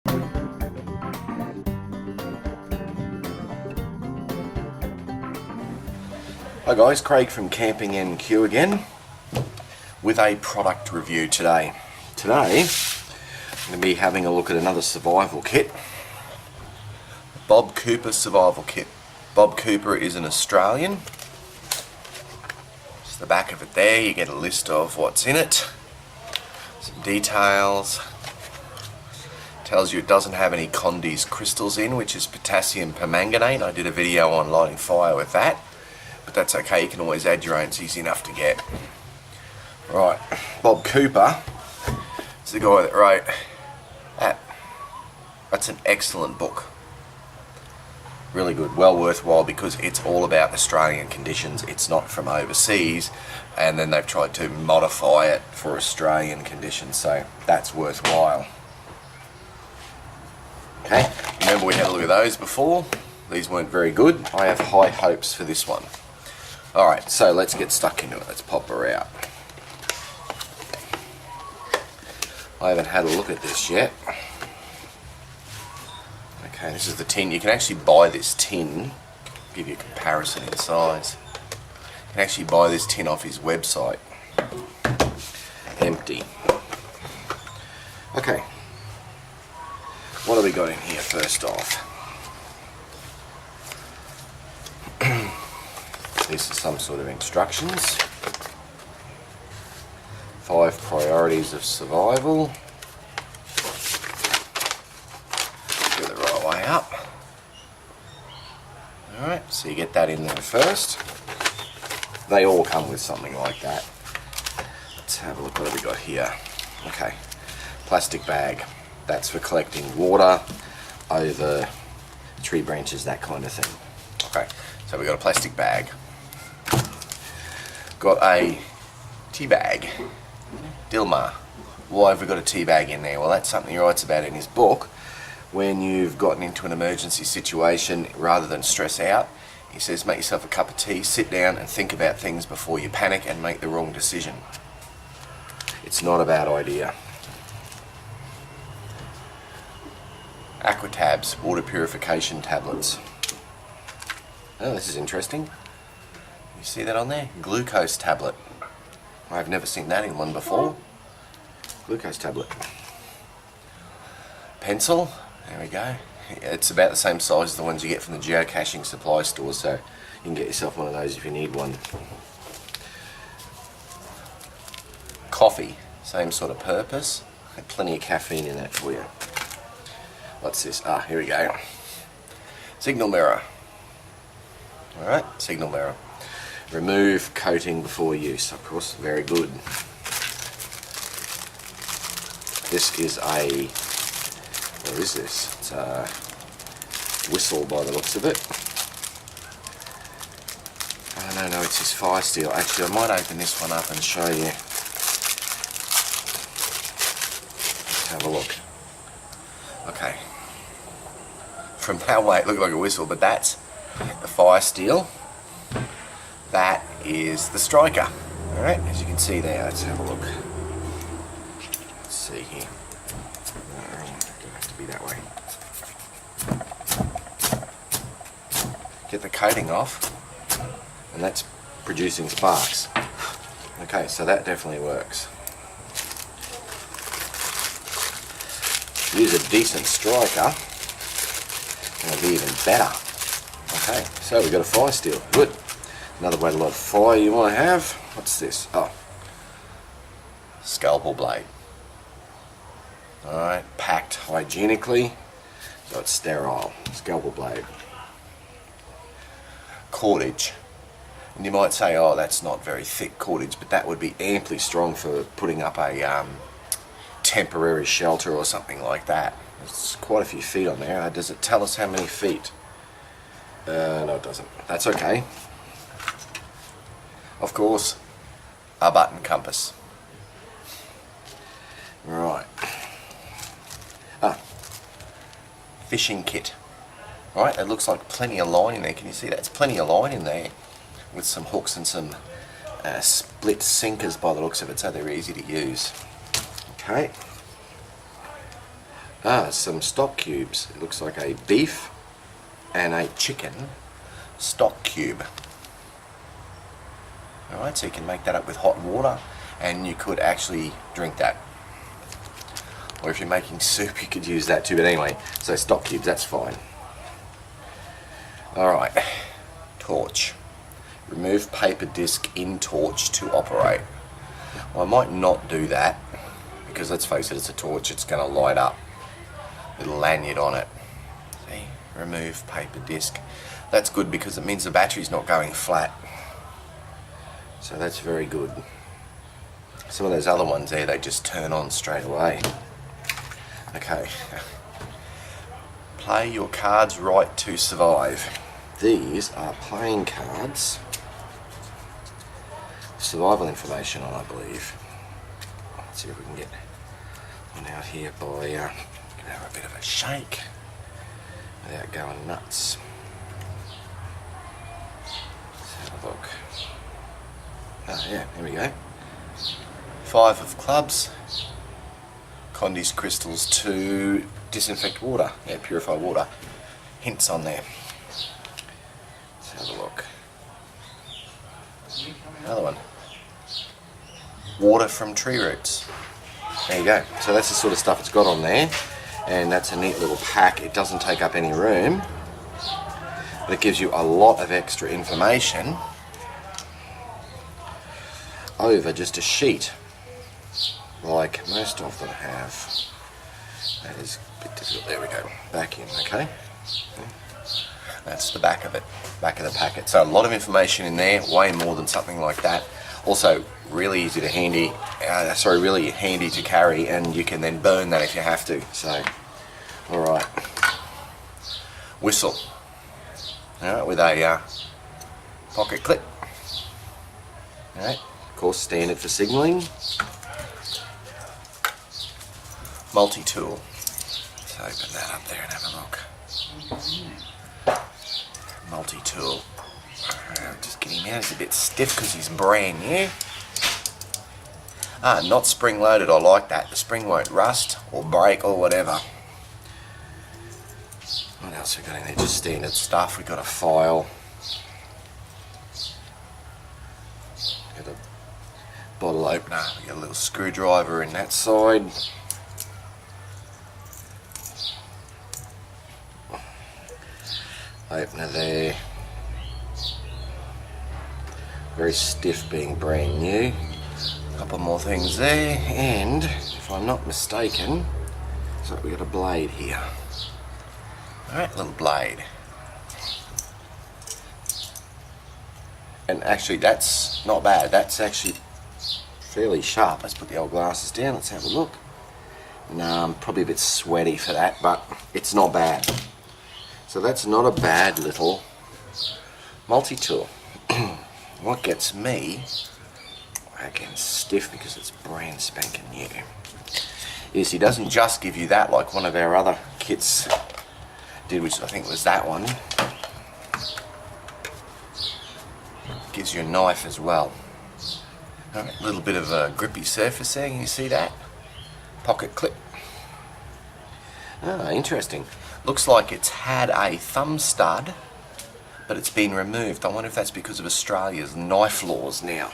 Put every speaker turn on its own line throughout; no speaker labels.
Hi guys, Craig from Camping NQ again with a product review today. Today I'm going to be having a look at another survival kit. Bob Cooper survival kit. Bob Cooper is an Australian. Just the back of it there, you get a list of what's in it. Some details. Tells you it doesn't have any Condy's crystals in, which is potassium permanganate. I did a video on lighting fire with that. But that's okay, you can always add your own, it's easy enough to get. Right, Bob Cooper is the guy that wrote that. That's an excellent book. Really good, well worthwhile, because it's all about Australian conditions. It's not from overseas, and then they've tried to modify it for Australian conditions, so that's worthwhile. Okay, remember we had a look at those before. These weren't very good. I have high hopes for this one. Alright, so let's get stuck into it. Let's pop her out. I haven't had a look at this yet. Okay, this is the tin. You can actually buy this tin. Give you a comparison in size. You can actually buy this tin off his website. Empty. Okay. What have we got in here first off? These are some sort of instructions. 5 priorities of survival. Go the right way up. Alright, so you get that in there first. They all come with something like that. Let's have a look what we got here. Okay, plastic bag. That's for collecting water over tree branches, that kind of thing. Okay, so we've got a plastic bag. Got a tea bag. Dilmar. Why have we got a tea bag in there? Well, that's something he writes about in his book. When you've gotten into an emergency situation, rather than stress out, he says make yourself a cup of tea, sit down and think about things before you panic and make the wrong decision. It's not a bad idea. Aqua tabs, water purification tablets. Oh, this is interesting. You see that on there? Glucose tablet. I've never seen that in one before. Glucose tablet. Pencil. There we go. It's about the same size as the ones you get from the geocaching supply store, so you can get yourself one of those if you need one. Coffee. Same sort of purpose. Had plenty of caffeine in that for you. What's this? Ah, here we go. Signal mirror. Alright, signal mirror. Remove coating before use, of course, very good. This is a, what is this? It's a whistle by the looks of it. Oh no, it's his fire steel. Actually, I might open this one up and show you. Let's have a look. Okay. From that way it looked like a whistle, but that's the fire steel. That is the striker. Alright, as you can see there, let's have a look. Let's see here. No, it doesn't have to be that way. Get the coating off, and that's producing sparks. Okay, so that definitely works. Use a decent striker, and it'll be even better. Okay, so we've got a fire steel. Good. Another way to light a fire you want to have. What's this? Oh, Scalpel Blade. Alright, packed hygienically, so it's sterile. Scalpel Blade. Cordage. And you might say, oh, that's not very thick cordage, but that would be amply strong for putting up a temporary shelter or something like that. There's quite a few feet on there. Does it tell us how many feet? No, it doesn't. That's okay. Of course, a button compass. Right. Fishing kit. Alright, it looks like plenty of line in there. Can you see that? It's plenty of line in there with some hooks and some split sinkers by the looks of it, so they're easy to use. Okay. some stock cubes. It looks like a beef and a chicken stock cube. Alright, so you can make that up with hot water and you could actually drink that. Or if you're making soup, you could use that too, but anyway, so stock cubes, that's fine. Alright, torch. Remove paper disc in torch to operate. Well, I might not do that, because let's face it, it's a torch, it's going to light up. Little lanyard on it. See, remove paper disc. That's good because it means the battery's not going flat. So that's very good. Some of those other ones there, they just turn on straight away. Okay. Play your cards right to survive. These are playing cards. Survival information on, I believe. Let's see if we can get one out here by give her a bit of a shake without going nuts. Let's have a look. Oh yeah, here we go. 5 of clubs. Condy's crystals to disinfect water. Yeah, purify water. Hints on there. Let's have a look. Another one. Water from tree roots. There you go. So that's the sort of stuff it's got on there. And that's a neat little pack. It doesn't take up any room. But it gives you a lot of extra information over just a sheet, like most of them have. That is a bit difficult. There we go. Back in, okay? That's the back of it, back of the packet. So a lot of information in there, way more than something like that. Also, really easy to really handy to carry, and you can then burn that if you have to. So, all right. Whistle. All right, with a pocket clip. All right. Of course, standard for signalling. Multi-tool. Let's open that up there and have a look. Multi-tool. Just get him out. He's a bit stiff because he's brand new. Not spring-loaded. I like that. The spring won't rust or break or whatever. What else we got in there? Just standard stuff. We got a file. Got a bottle opener. We got a little screwdriver in that side. Opener there. Very stiff being brand new. A couple more things there, and if I'm not mistaken, so we got a blade here. Alright, little blade. And actually that's not bad, that's actually fairly sharp. Let's put the old glasses down, let's have a look. No, I'm probably a bit sweaty for that, but it's not bad. So that's not a bad little multi-tool. What gets me, again stiff because it's brand spanking new, is he doesn't just give you that like one of our other kits did, which I think was that one. Gives you a knife as well. A little bit of a grippy surface there, can you see that? Pocket clip. Interesting. Looks like it's had a thumb stud, but it's been removed. I wonder if that's because of Australia's knife laws now.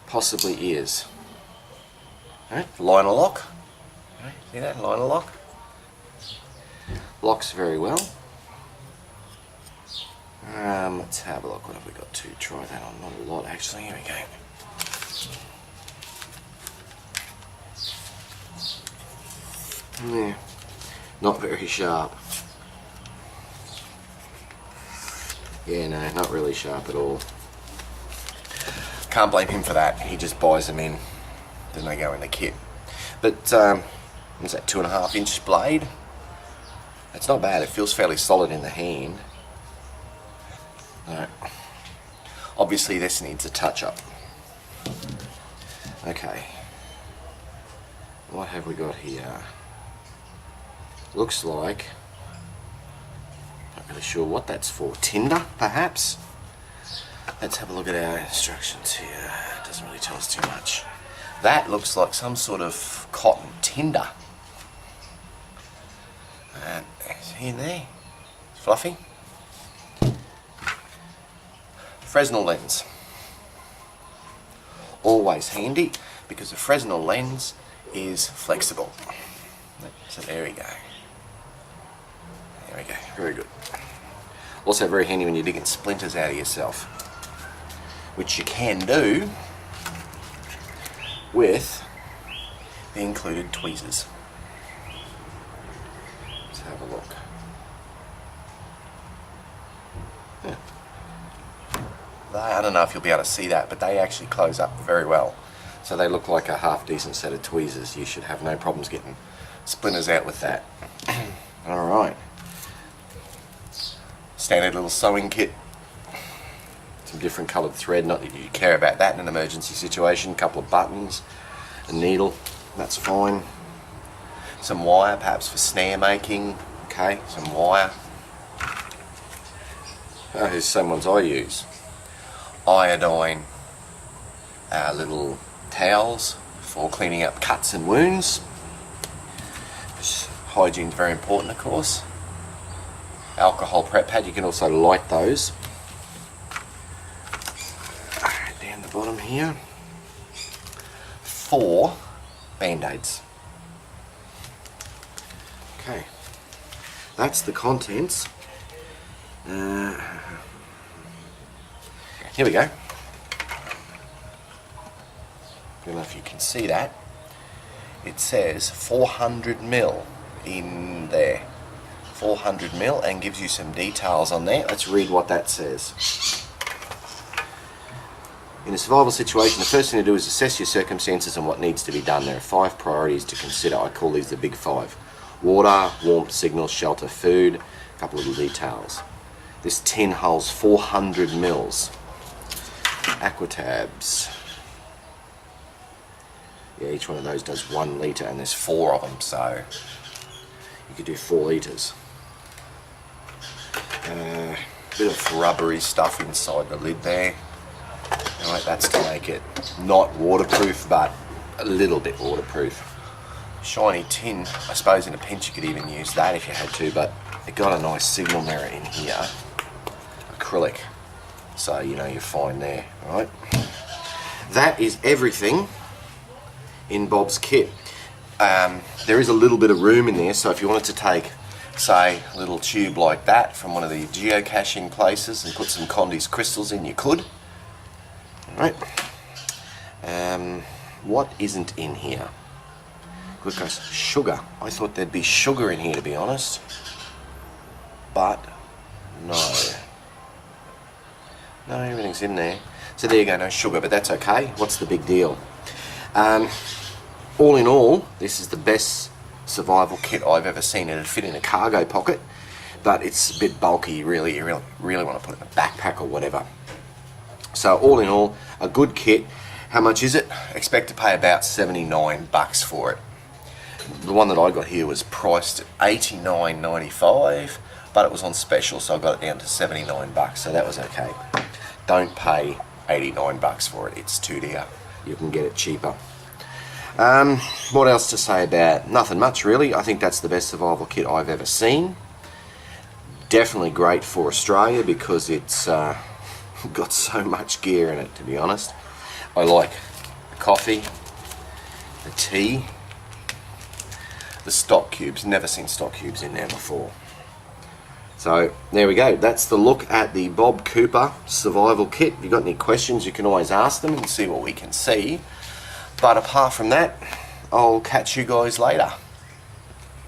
Possibly is. Alright, liner lock. Alright, see that? Liner lock. Locks very well. Let's have a look. What have we got to try that on? Not a lot actually. Here we go. Yeah, not very sharp. Yeah, no, not really sharp at all. Can't blame him for that. He just buys them in, then they go in the kit. But what's that, 2.5 inch blade? It's not bad. It feels fairly solid in the hand. Alright. Obviously this needs a touch up. Okay. What have we got here? Looks like, not really sure what that's for. Tinder, perhaps? Let's have a look at our instructions here. It doesn't really tell us too much. That looks like some sort of cotton tinder. And it's in there. It's fluffy. Fresnel lens. Always handy because the Fresnel lens is flexible. So there we go. There we go. Very good. Also very handy when you're digging splinters out of yourself, which you can do with the included tweezers. Let's have a look. Yeah. I don't know if you'll be able to see that, but they actually close up very well. So they look like a half decent set of tweezers. You should have no problems getting splinters out with that. Alright. Standard little sewing kit. Some different coloured thread, not that you care about that in an emergency situation. A couple of buttons, a needle, that's fine. Some wire, perhaps for snare making. Okay, some wire. Oh, here's some ones I use. Iodine, little towels for cleaning up cuts and wounds. Hygiene is very important, of course. Alcohol prep pad, you can also light those. Down the bottom here. 4 band-aids. Okay, that's the contents. Here we go. I don't know if you can see that. It says 400ml in there. 400ml, and gives you some details on there. Let's read what that says. In a survival situation, the first thing to do is assess your circumstances and what needs to be done. There are 5 priorities to consider. I call these the big 5. Water, warmth, signals, shelter, food, a couple of little details. This tin holds 400ml. Aqua tabs. Yeah, each one of those does 1 litre, and there's 4 of them, so you could do 4 litres. Bit of rubbery stuff inside the lid there. Alright, that's to make it not waterproof, but a little bit waterproof. Shiny tin, I suppose in a pinch you could even use that if you had to, but it got a nice signal mirror in here. Acrylic. So you know you're fine there, alright? That is everything in Bob's kit. There is a little bit of room in there, so if you wanted to take, say, a little tube like that from one of the geocaching places and put some Condy's crystals in, you could. Alright. What isn't in here? Glucose, sugar. I thought there'd be sugar in here, to be honest. But no. No, everything's in there. So there you go, no sugar, but that's okay. What's the big deal? All in all, this is the best survival kit I've ever seen. It'd fit in a cargo pocket, but it's a bit bulky. You really want to put it in a backpack or whatever. So all in all, a good kit. How much is it? Expect to pay about $79 for it. The one that I got here was priced at $89.95, but it was on special, so I got it down to $79, so that was okay. Don't pay $89 for it, it's too dear. You can get it cheaper. What else to say about it? Nothing much really. I think that's the best survival kit I've ever seen. Definitely great for Australia because it's got so much gear in it, to be honest. I like the coffee, the tea, the stock cubes. Never seen stock cubes in there before. So there we go. That's the look at the Bob Cooper survival kit. If you've got any questions, you can always ask them and see what we can see. But apart from that, I'll catch you guys later.